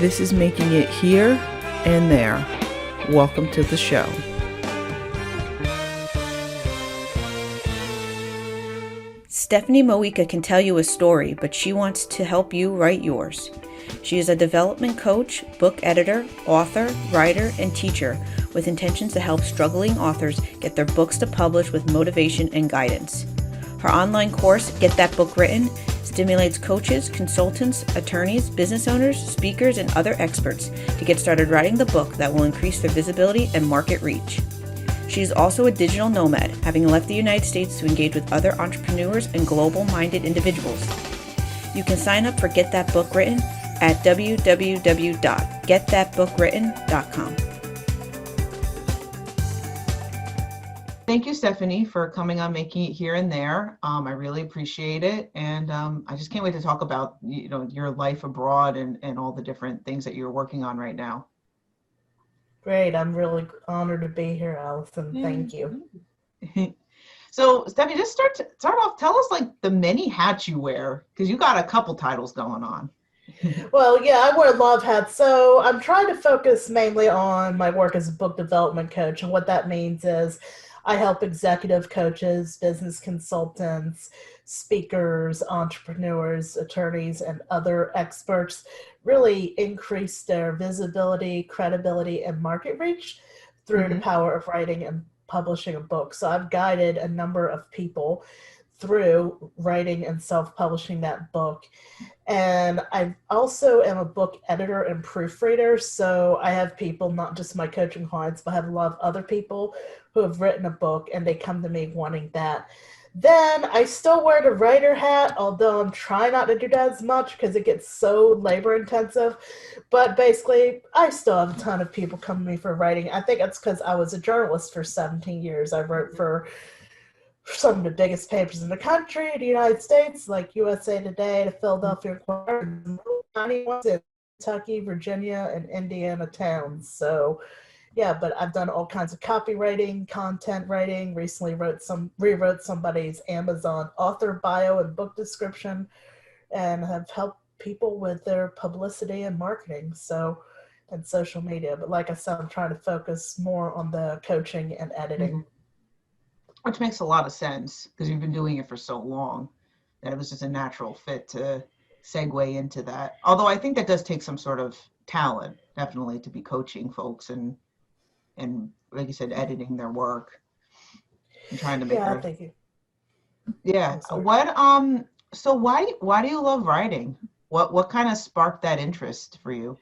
This is making it here and there. Welcome to the show. Stephanie Mojica can tell you a story, but she wants to help you write yours. She is a development coach, book editor, author, writer, and teacher with intentions to help struggling authors get their books to publish with motivation and guidance. Her online course, Get That Book Written, stimulates coaches, consultants, attorneys, business owners, speakers, and other experts to get started writing the book that will increase their visibility and market reach. She is also a digital nomad, having left the United States to engage with other entrepreneurs and global-minded individuals. You can sign up for Get That Book Written at www.getthatbookwritten.com. Thank you, Stephanie, for coming on Making It Here and There. I really appreciate it. And I just can't wait to talk about, your life abroad and all the different things that you're working on right now. Great. I'm really honored to be here, Allison. Thank you. So, Stephanie, just start off, tell us like the many hats you wear, because you got a couple titles going on. Well, yeah, I wear a lot of hats. So I'm trying to focus mainly on my work as a book development coach. And what that means is I help executive coaches, business consultants, speakers, entrepreneurs, attorneys, and other experts really increase their visibility, credibility, and market reach through the power of writing and publishing a book. So I've guided a number of people through writing and self-publishing that book. And I also am a book editor and proofreader. So I have people, not just my coaching clients, but I have a lot of other people who have written a book and they come to me wanting that. Then I still wear the writer hat, although I'm trying not to do that as much because it gets so labor intensive. But basically, I still have a ton of people come to me for writing. I think it's because I was a journalist for 17 years. I wrote for some of the biggest papers in the country, the United States, like USA Today, the Philadelphia Inquirer, and tiny ones in Kentucky, Virginia, and Indiana towns. So yeah, but I've done all kinds of copywriting, content writing, recently rewrote somebody's Amazon author bio and book description, and have helped people with their publicity and marketing, and social media. But like I said, I'm trying to focus more on the coaching and editing. Which makes a lot of sense because you've been doing it for so long that it was just a natural fit to segue into that. Although I think that does take some sort of talent, definitely, to be coaching folks and like you said, editing their work and trying to make Thank you. Yeah. So why do you love writing? What kind of sparked that interest for you?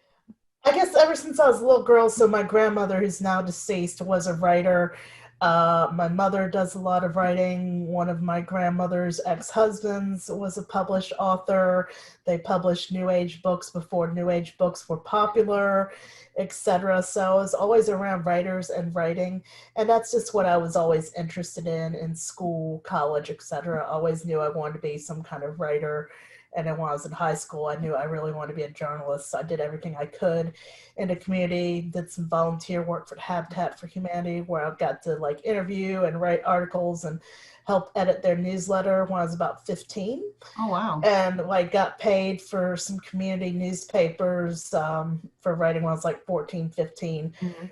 I guess ever since I was a little girl. So my grandmother, who's now deceased, was a writer. My mother does a lot of writing. One of my grandmother's ex-husbands was a published author. They published New Age books before New Age books were popular, etc. So I was always around writers and writing. And that's just what I was always interested in school, college, etc. I always knew I wanted to be some kind of writer. And then when I was in high school, I knew I really wanted to be a journalist. So I did everything I could in the community, did some volunteer work for Habitat for Humanity, where I got to interview and write articles and help edit their newsletter when I was about 15. Oh, wow. And got paid for some community newspapers for writing when I was 14, 15.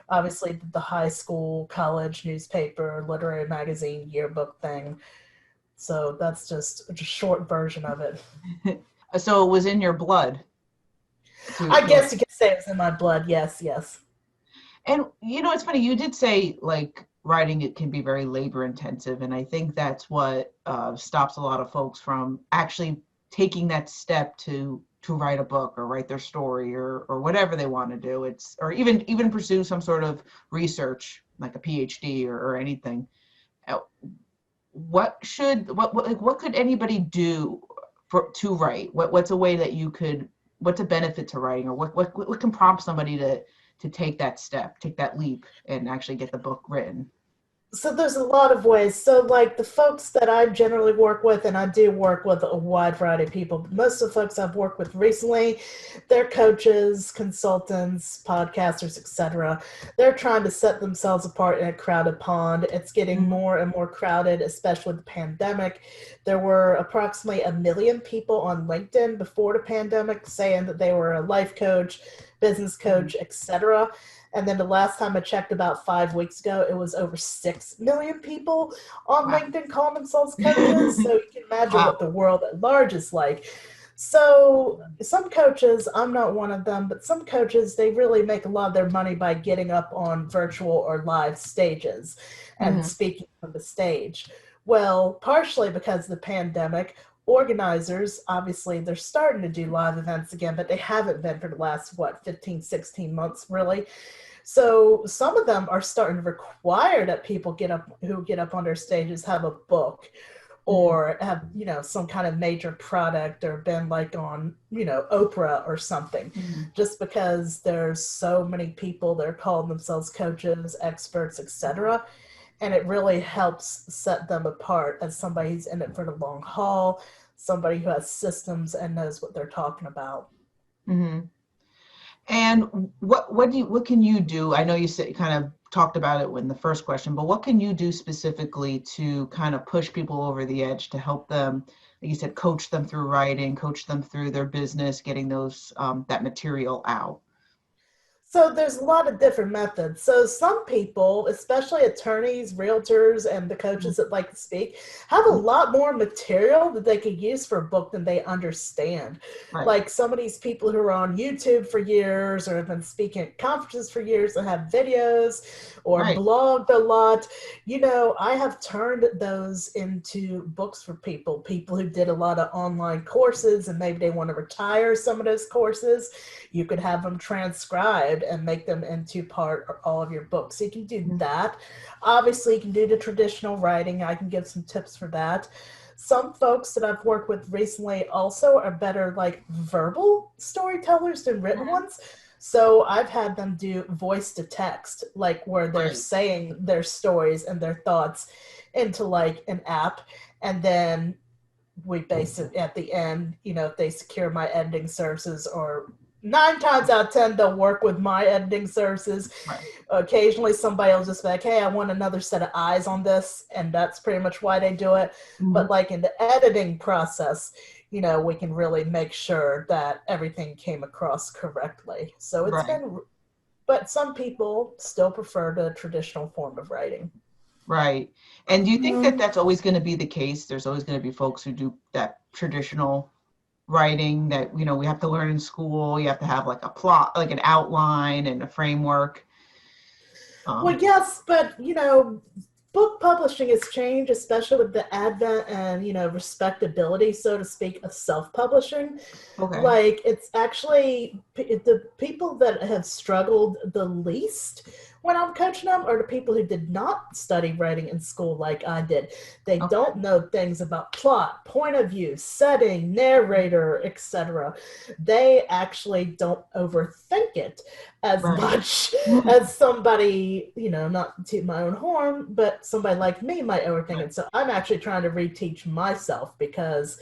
Obviously, the high school, college newspaper, literary magazine, yearbook thing. So that's just a short version of it. So it was in your blood? I guess you could say it's in my blood. Yes. And it's funny, you did say writing, it can be very labor intensive. And I think that's what stops a lot of folks from actually taking that step to write a book or write their story or whatever they want to do. Or even pursue some sort of research, like a PhD or anything. What could anybody do to write? What's a way that what's a benefit to writing, or what can prompt somebody to take that step, take that leap, and actually get the book written? So there's a lot of ways. So like the folks that I generally work with, and I do work with a wide variety of people, but most of the folks I've worked with recently, they're coaches, consultants, podcasters, etc. They're trying to set themselves apart in a crowded pond. It's getting more and more crowded, especially with the pandemic. There were approximately 1 million people on LinkedIn before the pandemic saying that they were a life coach, business coach, etc. And then the last time I checked about 5 weeks ago, it was over 6 million people on Wow. LinkedIn calling themselves coaches. So you can imagine Wow. what the world at large is like. So some coaches, I'm not one of them, but some coaches, they really make a lot of their money by getting up on virtual or live stages and Mhm. speaking from the stage. Well, partially because of the pandemic, organizers, obviously, they're starting to do live events again, but they haven't been for the last, 15, 16 months, really. So some of them are starting to require that people who get up on their stages have a book Mhm. or have, some kind of major product or been like on, Oprah or something, Mhm. just because there's so many people that are calling themselves coaches, experts, etc. And it really helps set them apart as somebody who's in it for the long haul, somebody who has systems and knows what they're talking about. Mhm. And what can you do? I know you said kind of talked about it in the first question, but what can you do specifically to kind of push people over the edge to help them, like you said, coach them through writing, coach them through their business, getting those that material out? So there's a lot of different methods. So some people, especially attorneys, realtors, and the coaches that like to speak, have a lot more material that they could use for a book than they understand. Right, Like some of these people who are on YouTube for years or have been speaking at conferences for years and have videos or right. blogged a lot. I have turned those into books for people who did a lot of online courses and maybe they want to retire some of those courses. You could have them transcribed and make them into part or all of your books. So you can do Mhm. that. Obviously, you can do the traditional writing. I can give some tips for that. Some folks that I've worked with recently also are better like verbal storytellers than written ones. So I've had them do voice to text, like where they're Right. saying their stories and their thoughts into like an app. And then we base it at the end, if they secure my editing services, or 9 times out of 10, they'll work with my editing services. Right. Occasionally somebody will just be like, hey, I want another set of eyes on this. And that's pretty much why they do it. Mhm. But like in the editing process, we can really make sure that everything came across correctly. So it's Right. been, but some people still prefer the traditional form of writing. Right. And do you think that Mm. that's always going to be the case? There's always going to be folks who do that traditional writing that, we have to learn in school. You have to have like a plot, like an outline and a framework. Well, Um, yes, but book publishing has changed, especially with the advent and respectability, so to speak, of self-publishing. okay. Like it's actually the people that have struggled the least when I'm coaching them are the people who did not study writing in school like I did. They Okay. don't know things about plot, point of view, setting, narrator, etc. They actually don't overthink it as Right. much as somebody, not to my own horn, but somebody like me might overthink Right. it. So I'm actually trying to reteach myself, because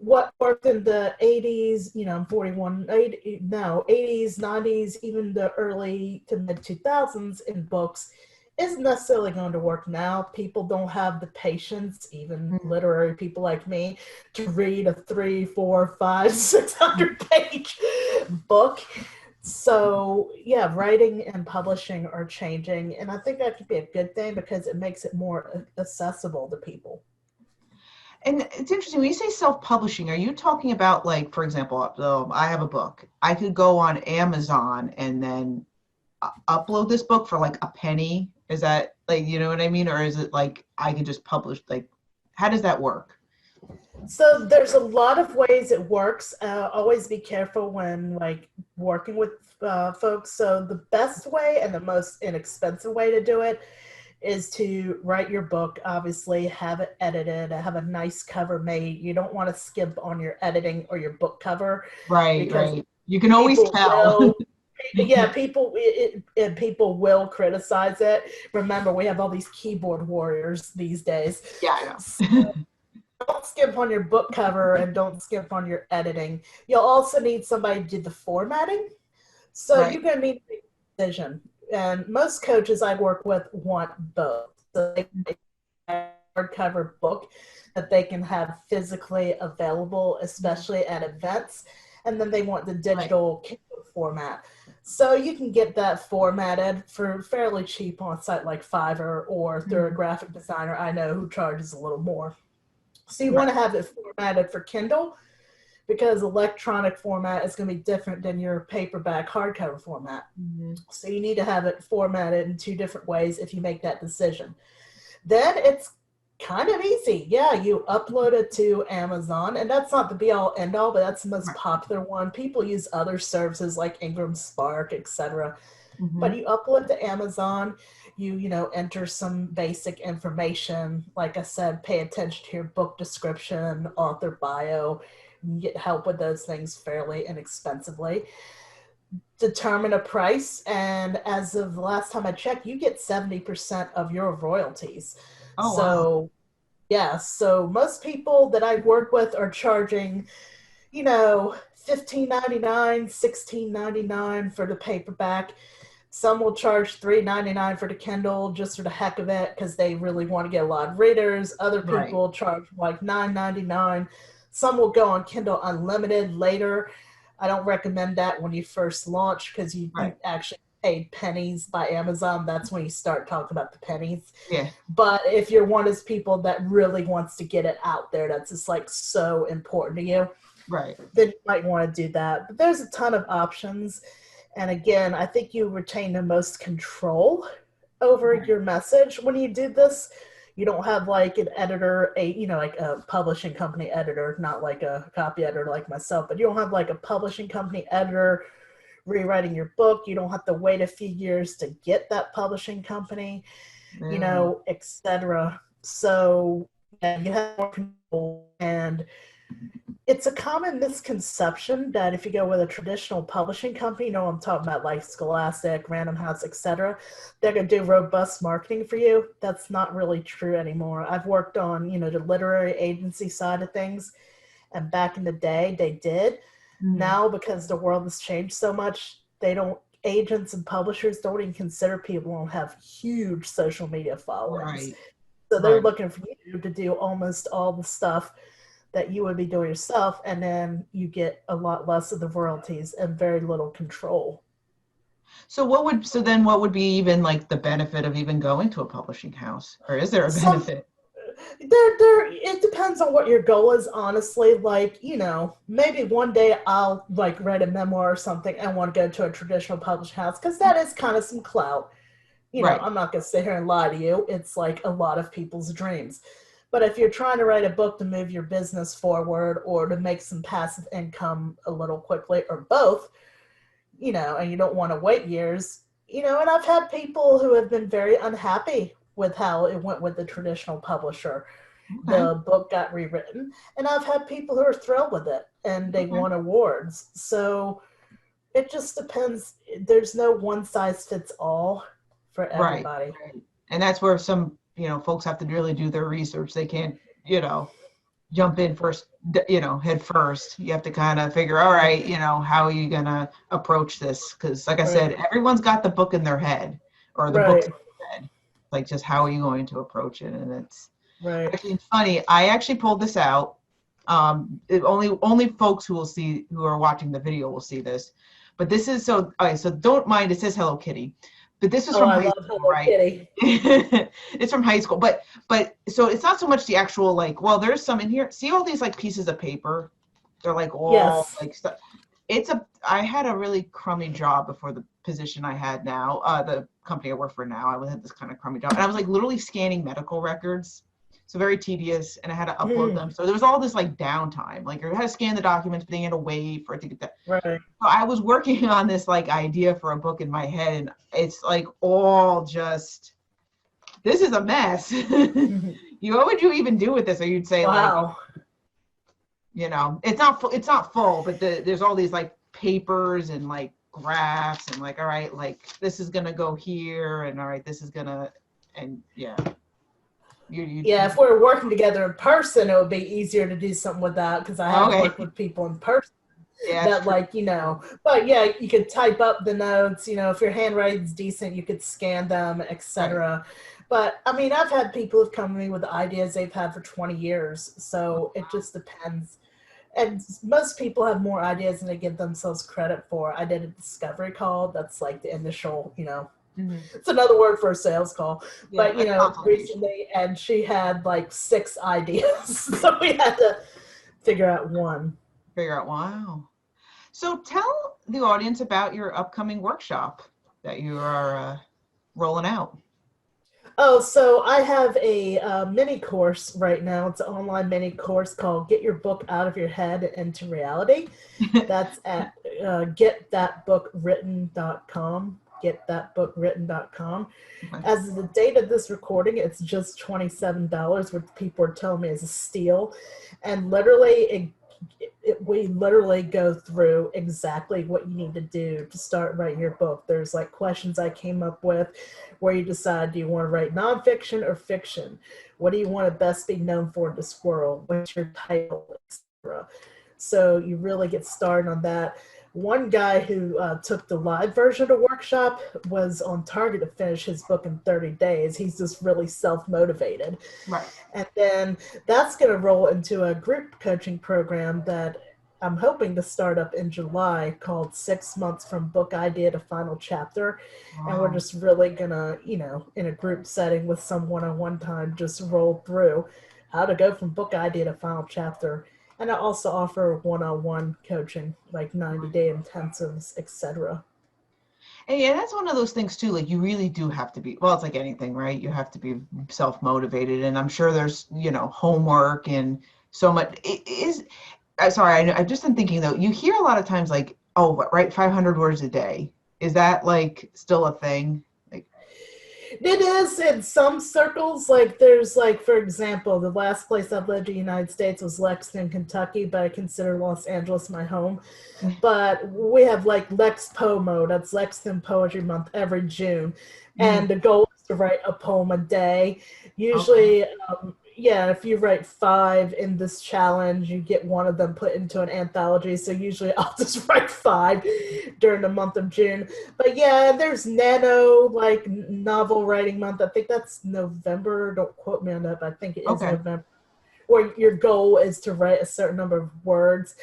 what worked in the 80s, I'm 41, 80, no, 80s, 90s, even the early to mid 2000s in books isn't necessarily going to work now. People don't have the patience, even Mhm. literary people like me, to read a 3, 4, 5, 600-page book. So yeah, writing and publishing are changing, and I think that could be a good thing because it makes it more accessible to people. And it's interesting when you say self-publishing, are you talking about, like, for example, I have a book. I could go on Amazon and then upload this book for like a penny. Is that, like, you know what I mean? Or is it like I could just publish, like, how does that work? So there's a lot of ways it works. Always be careful when like working with folks. So the best way and the most inexpensive way to do it is to write your book, obviously have it edited, have a nice cover made. You don't want to skimp on your editing or your book cover, Right, because right. You can always people tell. will yeah, people will criticize it. Remember, we have all these keyboard warriors these days. Yeah, I So know. don't skimp on your book cover and don't skimp on your editing. You'll also need somebody to do the formatting. So Right. you're going to need a decision. And most coaches I work with want both. So they have a hardcover book that they can have physically available, especially at events. And then they want the digital Kindle format. So you can get that formatted for fairly cheap on a site like Fiverr or through a graphic designer I know who charges a little more. So you want to have it formatted for Kindle because electronic format is going to be different than your paperback hardcover format. So you need to have it formatted in two different ways if you make that decision. Then it's kind of easy. Yeah, you upload it to Amazon, and that's not the be-all, end-all, but that's the most popular one. People use other services like Ingram Spark, etc. But you upload to Amazon, you enter some basic information. Like I said, pay attention to your book description, author bio. You get help with those things fairly inexpensively. Determine a price, and as of the last time I checked, you get 70% of your royalties. Oh, So wow. yeah, so most people that I work with are charging, $15.99, $16.99 for the paperback. Some will charge $3.99 for the Kindle just for the heck of it because they really want to get a lot of readers. Other people charge like $9.99. Some will go on Kindle Unlimited later. I don't recommend that when you first launch because you actually paid pennies by Amazon. That's when you start talking about the pennies. Yeah. But if you're one of those people that really wants to get it out there, that's just like so important to you, then you might want to do that. But there's a ton of options. And again, I think you retain the most control over your message when you do this. You don't have like an editor, like a publishing company editor, not like a copy editor like myself, but you don't have like a publishing company editor rewriting your book. You don't have to wait a few years to get that publishing company, etc. So yeah, you have more control. And it's a common misconception that if you go with a traditional publishing company, I'm talking about like Scholastic, Random House, etc., they're going to do robust marketing for you. That's not really true anymore. I've worked on, the literary agency side of things, and back in the day, they did. Now, because the world has changed so much, agents and publishers don't even consider people who have huge social media followings. So they're looking for you to do almost all the stuff that you would be doing yourself, and then you get a lot less of the royalties and very little control. So what would be even like the benefit of even going to a publishing house? Or is there a benefit? It depends on what your goal is, honestly. Like, maybe one day I'll like write a memoir or something and want to go to a traditional publishing house because that is kind of some clout. I'm not going to sit here and lie to you. It's like a lot of people's dreams. But if you're trying to write a book to move your business forward or to make some passive income a little quickly or both, and you don't want to wait years, and I've had people who have been very unhappy with how it went with the traditional publisher. The book got rewritten, and I've had people who are thrilled with it and they won awards. So it just depends. There's no one size fits all for everybody. And that's where some folks have to really do their research. They can't, jump in first, head first. You have to kind of figure, all right, how are you going to approach this? Because like I said, everyone's got the book in their head or the book's in their head. Like, just how are you going to approach it? And it's actually funny. I actually pulled this out. Only folks who are watching the video will see this. But this is so don't mind, it says Hello Kitty. But this is from high school, right? It's from high school. But so it's not so much the actual there's some in here. See all these like pieces of paper? They're like all like stuff. I had a really crummy job before the position I had now, the company I work for now. I had this kind of crummy job. And I was like literally scanning medical records. So very tedious, and I had to upload them. So there was all this like downtime. Like I had to scan the documents, but then you had to wait for it to get that. So I was working on this like idea for a book in my head, and it's like all just, this is a mess. What would you even do with this? Or you'd say it's not full, but there's all these like papers and like graphs and like, all right, like this is gonna go here, and all right, this is gonna, and yeah. Yeah, if we're working together in person, it would be easier to do something with that because I have worked with people in person that like, you know, but yeah, you could type up the notes, you know, if your handwriting's decent, you could scan them, etc. But I mean, I've had people who've come to me with ideas they've had for 20 years. So it just depends. And most people have more ideas than they give themselves credit for. I did a discovery call. That's like the initial, you know, it's another word for a sales call. Yeah, but, you know, recently, and she had like 6 ideas. So we had to figure out one. Wow. So tell the audience about your upcoming workshop that you are rolling out. Oh, so I have a mini course right now. It's an online mini course called Get Your Book Out of Your Head into Reality. That's at getthatbookwritten.com. Getthatbookwritten.com. As of the date of this recording, it's just $27, which people are telling me is a steal. And literally, we literally go through exactly what you need to do to start writing your book. There's like questions I came up with where you decide, do you want to write nonfiction or fiction? What do you want to best be known for in this world? What's your title, etc. So you really get started on that. One guy who took the live version of the workshop was on target to finish his book in 30 days. He's just really self-motivated. Right. And then that's going to roll into a group coaching program that I'm hoping to start up in July called 6 months from book idea to final chapter. Wow. And we're just really going to, you know, in a group setting with some one-on-one time, just roll through how to go from book idea to final chapter. And I also offer one-on-one coaching, like 90-day intensives, etc. And yeah, that's one of those things too. Like you really do have to be, well, it's like anything, right? You have to be self-motivated. And I'm sure there's, you know, homework and so much. It is, sorry, I've just been thinking though, you hear a lot of times like, oh, write 500 words a day. Is that like still a thing? It is in some circles. Like there's like, for example, the last place I've lived in the United States was Lexington, Kentucky, but I consider Los Angeles my home. But we have like Lex Pomo, that's Lexington Poetry Month every June. And the goal is to write a poem a day. Usually, yeah, if you write 5 in this challenge, you get one of them put into an anthology. So usually I'll just write 5 during the month of June. But yeah, there's Nano, like novel writing month. I think that's November. Don't quote me on that, but I think it is November. Where your goal is to write a certain number of words.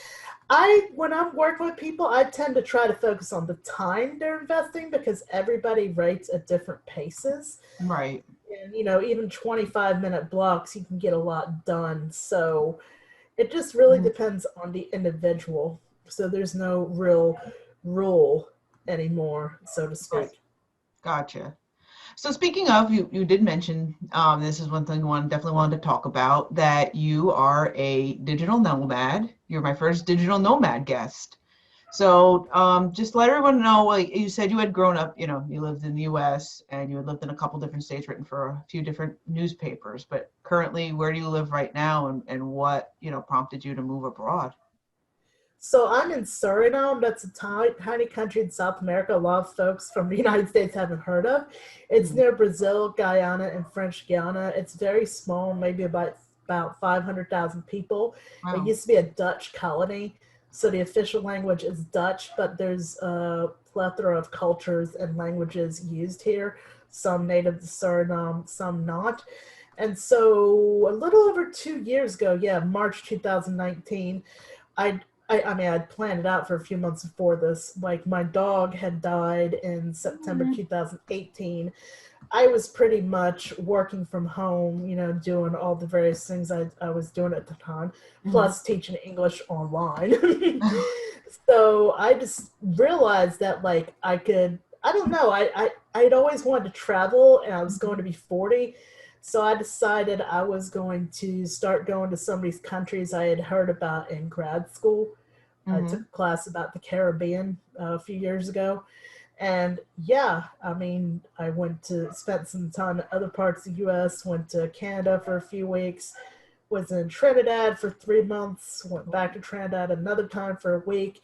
When I'm working with people, I tend to try to focus on the time they're investing because everybody writes at different paces. Right. And, you know, even 25-minute blocks, you can get a lot done. So it just really depends on the individual. So there's no real rule anymore, so to speak. Gotcha. So speaking of, you did mention, this is one thing definitely wanted to talk about, that you are a digital nomad. You're my first digital nomad guest. So just let everyone know, like you said, you had grown up, you know, you lived in the US and you had lived in a couple different states, written for a few different newspapers, but currently where do you live right now and what, you know, prompted you to move abroad? So I'm in Suriname. That's a tiny country in South America. A lot of folks from the United States haven't heard of. It's near Brazil, Guyana, and French Guiana. It's very small, maybe about 500,000 people. Wow. It used to be a Dutch colony. So the official language is Dutch, but there's a plethora of cultures and languages used here, some native to Suriname, some not. And so a little over 2 years ago, March 2019, I mean, I'd planned it out for a few months before this. Like, my dog had died in September 2018. I was pretty much working from home, you know, doing all the various things I was doing at the time, plus teaching English online. So I just realized that, like, I don't know, I'd always wanted to travel, and I was going to be 40. So I decided I was going to start going to some of these countries I had heard about in grad school. I took a class about the Caribbean a few years ago. And I mean, I spent some time in other parts of the U.S., went to Canada for a few weeks, was in Trinidad for 3 months, went back to Trinidad another time for a week,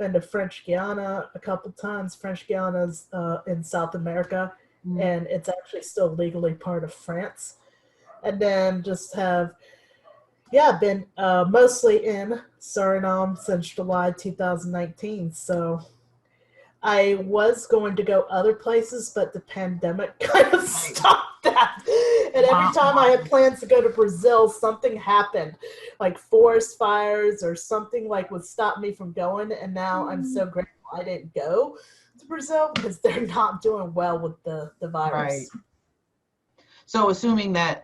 been to French Guiana a couple times. French Guiana's in South America, and it's actually still legally part of France. And then just have, been mostly in Suriname since July 2019. So I was going to go other places, but the pandemic kind of stopped that. And every time I had plans to go to Brazil, something happened, like forest fires or something like would stop me from going. And now I'm so grateful I didn't go to Brazil because they're not doing well with the virus. Right. So assuming that,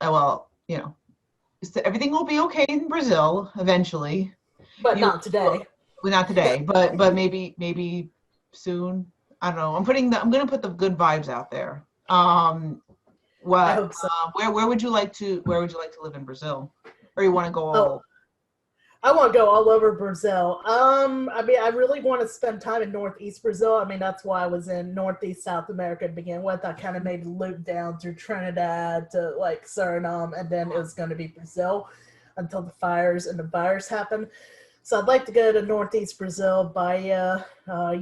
everything will be okay in Brazil eventually. But not today. Well, not today, but maybe soon. I don't know. I'm gonna put the good vibes out there. I hope so. Where would you like to live in Brazil? Or you want to go all? I want to go all over Brazil. I really want to spend time in Northeast Brazil. I mean, that's why I was in Northeast South America to begin with. I kind of made the loop down through Trinidad to like Suriname, and then it was going to be Brazil until the fires and the virus happened. So I'd like to go to Northeast Brazil, Bahia, I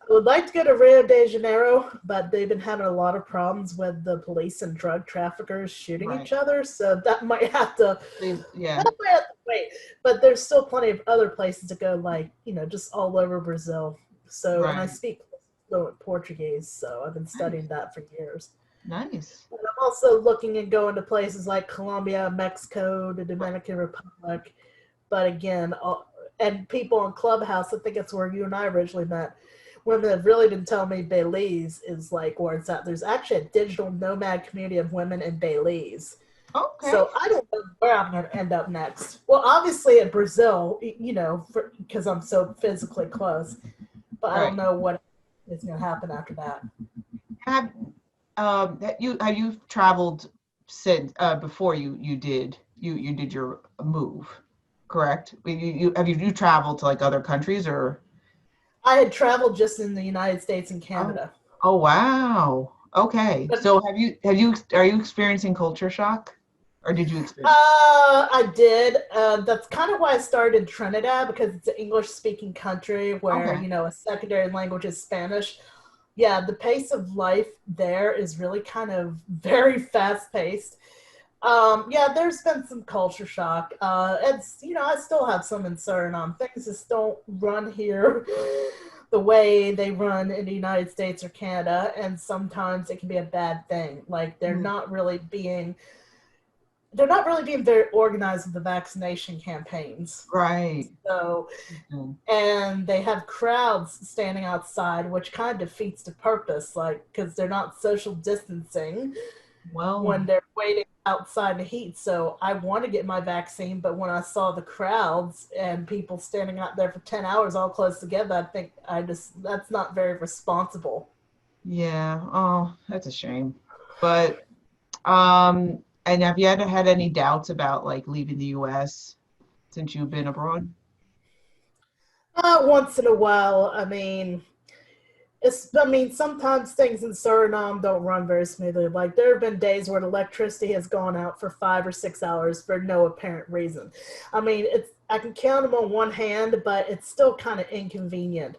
would like to go to Rio de Janeiro, but they've been having a lot of problems with the police and drug traffickers shooting each other. So that might have to, wait. But there's still plenty of other places to go, like, just all over Brazil. So, and I speak fluent Portuguese, so I've been studying that for years. Nice. And I'm also looking at going to places like Colombia, Mexico, the Dominican Republic. But again, and people on Clubhouse, I think it's where you and I originally met, women have really been telling me Belize is like where it's at. There's actually a digital nomad community of women in Belize. Okay. So I don't know where I'm going to end up next. Well, obviously in Brazil, because I'm so physically close. But I don't know what is going to happen after that. Have you traveled since before you did your move? Correct. Have you traveled to like other countries or? I had traveled just in the United States and Canada. Oh wow. Okay. So are you experiencing culture shock, or did you experience? I did. That's kind of why I started in Trinidad, because it's an English-speaking country where a secondary language is Spanish. Yeah, the pace of life there is really kind of very fast-paced. There's been some culture shock. It's, I still have some in Suriname. Things just don't run here the way they run in the United States or Canada, and sometimes it can be a bad thing. Like they're not really being very organized with the vaccination campaigns. Right. So, and they have crowds standing outside, which kind of defeats the purpose, like, because they're not social distancing when they're waiting outside in the heat. So I want to get my vaccine, but when I saw the crowds and people standing out there for 10 hours all close together, I think that's not very responsible. Yeah. Oh, that's a shame. But, and have you ever had any doubts about like leaving the US since you've been abroad? Once in a while. Sometimes things in Suriname don't run very smoothly. Like there have been days where the electricity has gone out for 5 or 6 hours for no apparent reason. I can count them on one hand, but it's still kind of inconvenient.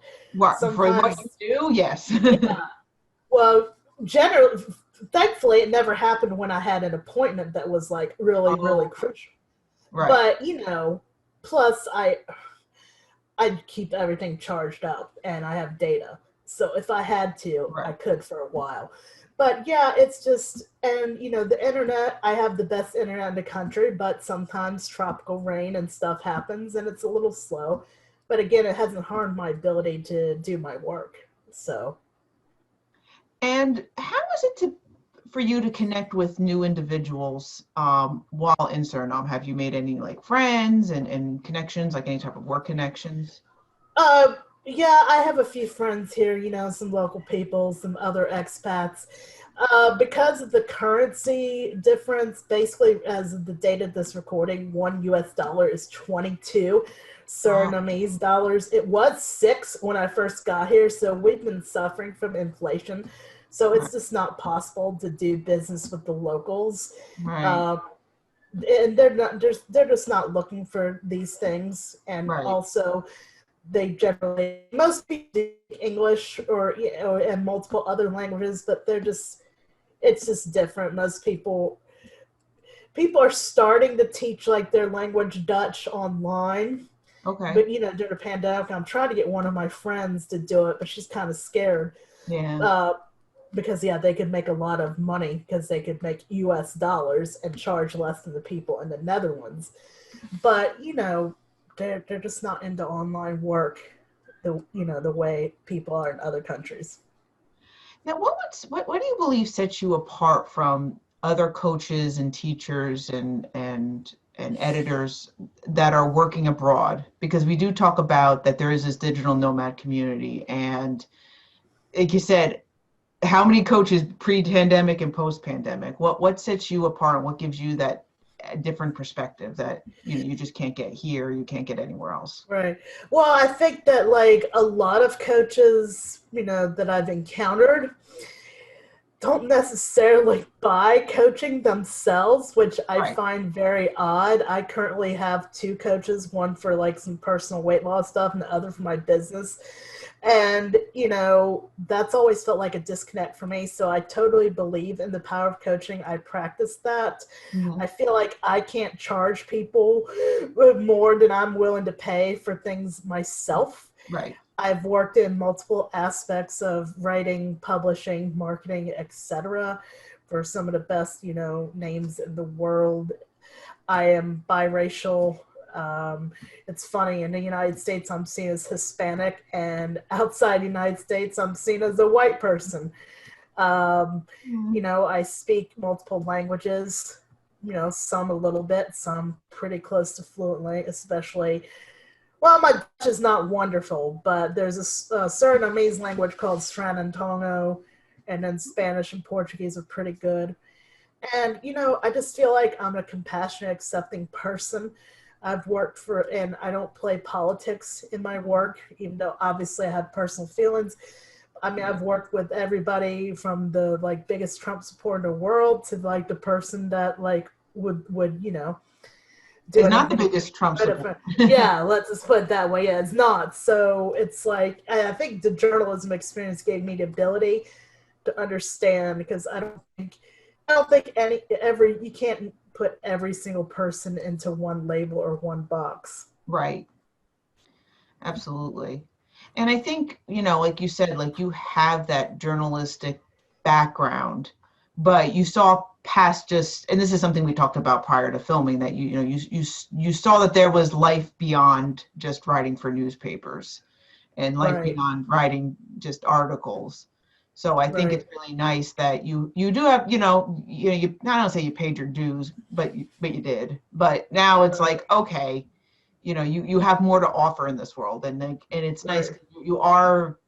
For what you do, yes. Well, thankfully, it never happened when I had an appointment that was like really, really crucial. Right. But plus I keep everything charged up and I have data. So if I had to, I could for a while. But yeah, it's just, and the internet, I have the best internet in the country, but sometimes tropical rain and stuff happens and it's a little slow. But again, it hasn't harmed my ability to do my work. So. And how is it for you to connect with new individuals while in Suriname? Have you made any like friends and connections, like any type of work connections? Yeah, I have a few friends here, some local people, some other expats. Because of the currency difference, basically as of the date of this recording, $1 US is 22 Surinamese dollars. It was 6 when I first got here, so we've been suffering from inflation. So it's just not possible to do business with the locals. Right. And they're just not looking for these things. And also they generally, most people speak English or, and multiple other languages, but it's just different. Most people are starting to teach like their language Dutch online. Okay. But during the pandemic, I'm trying to get one of my friends to do it, but she's kind of scared. Yeah. Because they could make a lot of money because they could make US dollars and charge less than the people in the Netherlands. But they're just not into online work the way people are in other countries. Now, what do you believe sets you apart from other coaches and teachers and editors that are working abroad? Because we do talk about that there is this digital nomad community, and like you said, how many coaches pre-pandemic and post-pandemic? What sets you apart, and what gives you that different perspective that you just can't get here, you can't get anywhere else? Right. Well, I think that like a lot of coaches, that I've encountered don't necessarily buy coaching themselves, which I Right. find very odd. I currently have 2 coaches, one for like some personal weight loss stuff and the other for my business. And, that's always felt like a disconnect for me. So I totally believe in the power of coaching. I practice that. Mm-hmm. I feel like I can't charge people more than I'm willing to pay for things myself. Right. I've worked in multiple aspects of writing, publishing, marketing, etc. for some of the best, names in the world. I am biracial. It's funny, in the United States, I'm seen as Hispanic, and outside the United States, I'm seen as a white person. I speak multiple languages, some a little bit, some pretty close to fluently, especially, well, my Dutch is not wonderful, but there's a certain amazing language called Sranantongo, and then Spanish and Portuguese are pretty good. And, I just feel like I'm a compassionate, accepting person. I've worked and I don't play politics in my work, even though obviously I have personal feelings. I mean, I've worked with everybody from the like biggest Trump supporter in the world to like the person that like would do It's not the anything. biggest Trump supporter. Yeah, let's just put it that way. Yeah, it's not. So it's like, I think the journalism experience gave me the ability to understand, because I don't think you can't put every single person into one label or one box. Right. Absolutely. And I think, like you said, like you have that journalistic background, but you saw past just, and this is something we talked about prior to filming, that you saw that there was life beyond just writing for newspapers and life Right. beyond writing just articles. So I think Right. it's really nice that you do have, you not only say you paid your dues, but you did. But now it's like, okay, you have more to offer in this world, and it's nice. Right. You are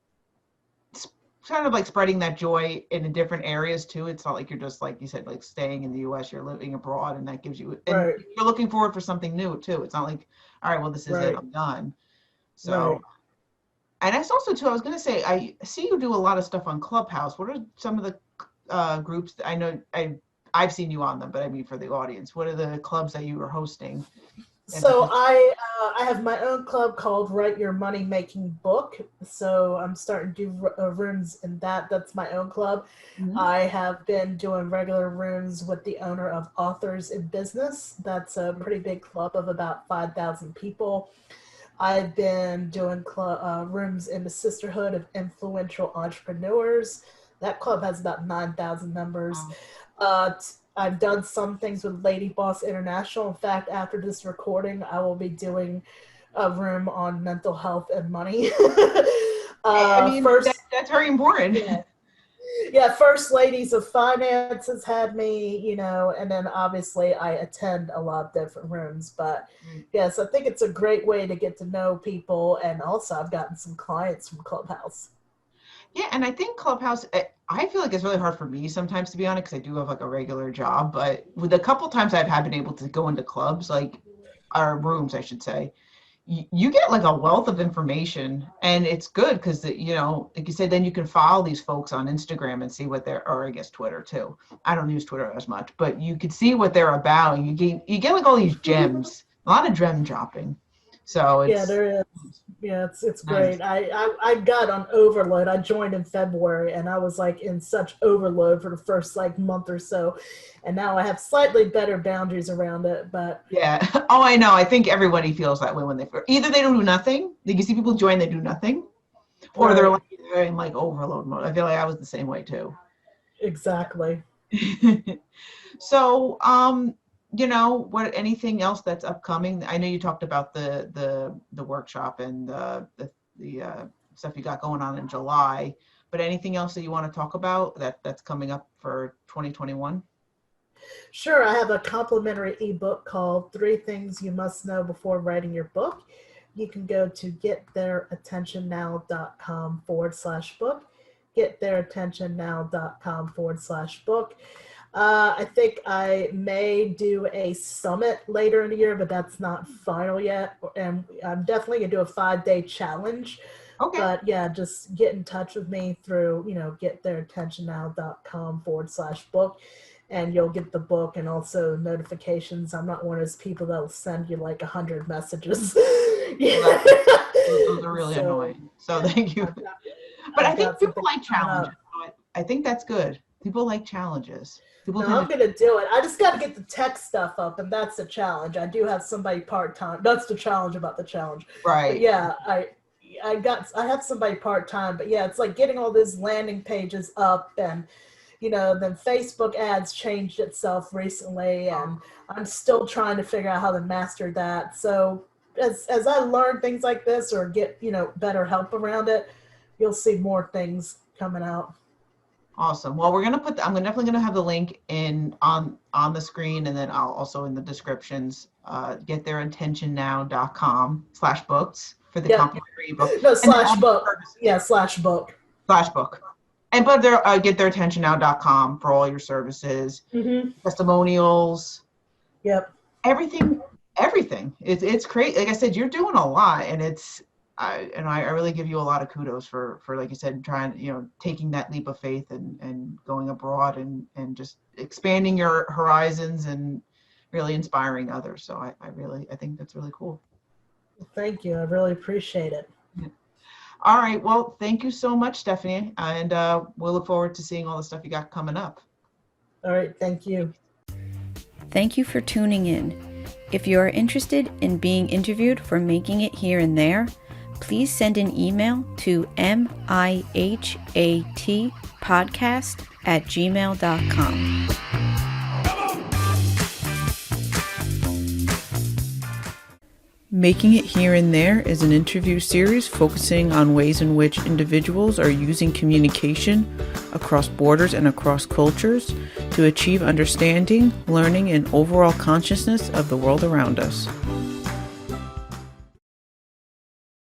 kind of like spreading that joy in different areas too. It's not like you're just, like you said, like staying in the US, you're living abroad, and that gives you, and Right. you're looking forward for something new too. It's not like, all right, well, this is Right. it, I'm done. So, Right. and that's also too, I was going to say, I see you do a lot of stuff on Clubhouse. What are some of the groups that I know I've seen you on them, but I mean for the audience, what are the clubs that you are hosting? So I have my own club called Write Your Money Making Book. So I'm starting to do rooms in that. That's my own club. Mhm. I have been doing regular rooms with the owner of Authors in Business. That's a pretty big club of about 5,000 people. I've been doing rooms in the Sisterhood of Influential Entrepreneurs. That club has about 9,000 members. Wow. I've done some things with Lady Boss International. In fact, after this recording, I will be doing a room on mental health and money. I mean, that's very important. Yeah, First Ladies of Finance has had me, and then obviously I attend a lot of different rooms. But yes, I think it's a great way to get to know people. And also I've gotten some clients from Clubhouse. Yeah, and I think Clubhouse, I feel like it's really hard for me sometimes, to be honest, because I do have like a regular job. But with a couple times I've been able to go into clubs, like, or rooms, I should say, you get like a wealth of information, and it's good because, like you said, then you can follow these folks on Instagram and see what they're, or I guess Twitter too. I don't use Twitter as much, but you could see what they're about. And you get like all these gems, a lot of gem dropping. So Yeah, it's there is. Yeah, it's nice. great. I got on overload. I joined in February and I was like in such overload for the first like month or so. And now I have slightly better boundaries around it, but Yeah. Oh, I know. I think everybody feels that way when they either they don't do nothing. Like you see people join, they do nothing, or right, they're in like overload mode. I feel like I was the same way too. exactly. So, what anything else that's upcoming? I know you talked about the workshop and the stuff you got going on in July, but anything else that you want to talk about that's coming up for 2021? Sure, I have a complimentary ebook called Three Things You Must Know Before Writing Your Book. You can go to gettheirattentionnow.com/book, gettheirattentionnow.com/book. I think I may do a summit later in the year, but that's not final yet. And I'm definitely going to do a 5-day challenge. Okay. But yeah, just get in touch with me through, gettheirattentionnow.com/book. And you'll get the book and also notifications. I'm not one of those people that will send you like 100 messages. Yeah. Those are really So, annoying. So yeah, thank you. But I I've think got people something like coming challenges. up. So I think that's good. People like challenges. People No, tend I'm to, gonna do it. I just got to get the tech stuff up, and that's the challenge. I do have somebody part time. That's the challenge about the challenge. But right. yeah, I have somebody part time. But yeah, it's like getting all these landing pages up, and then Facebook ads changed itself recently, and I'm still trying to figure out how to master that. So as I learn things like this or get better help around it, you'll see more things coming out. Awesome. Well, I'm definitely gonna have the link in on the screen, and then I'll also in the descriptions, gettheirattentionnow.com/books for the Yep. complimentary ebook. No, And then all slash the book. Yeah, services, slash book. /book. And but they're gettheirattentionnow.com for all your services, Mm-hmm. testimonials, Yep. everything, everything. It's great. Like I said, you're doing a lot, and I really give you a lot of kudos for like you said, trying, taking that leap of faith and going abroad and just expanding your horizons and really inspiring others. So I think that's really cool. Thank you. I really appreciate it. Yeah. All right. Well, thank you so much, Stephanie. And we'll look forward to seeing all the stuff you got coming up. All right. Thank you. Thank you for tuning in. If you are interested in being interviewed for Making It Here and There, please send an email to MIHATpodcast@gmail.com. Making It Here and There is an interview series focusing on ways in which individuals are using communication across borders and across cultures to achieve understanding, learning, and overall consciousness of the world around us.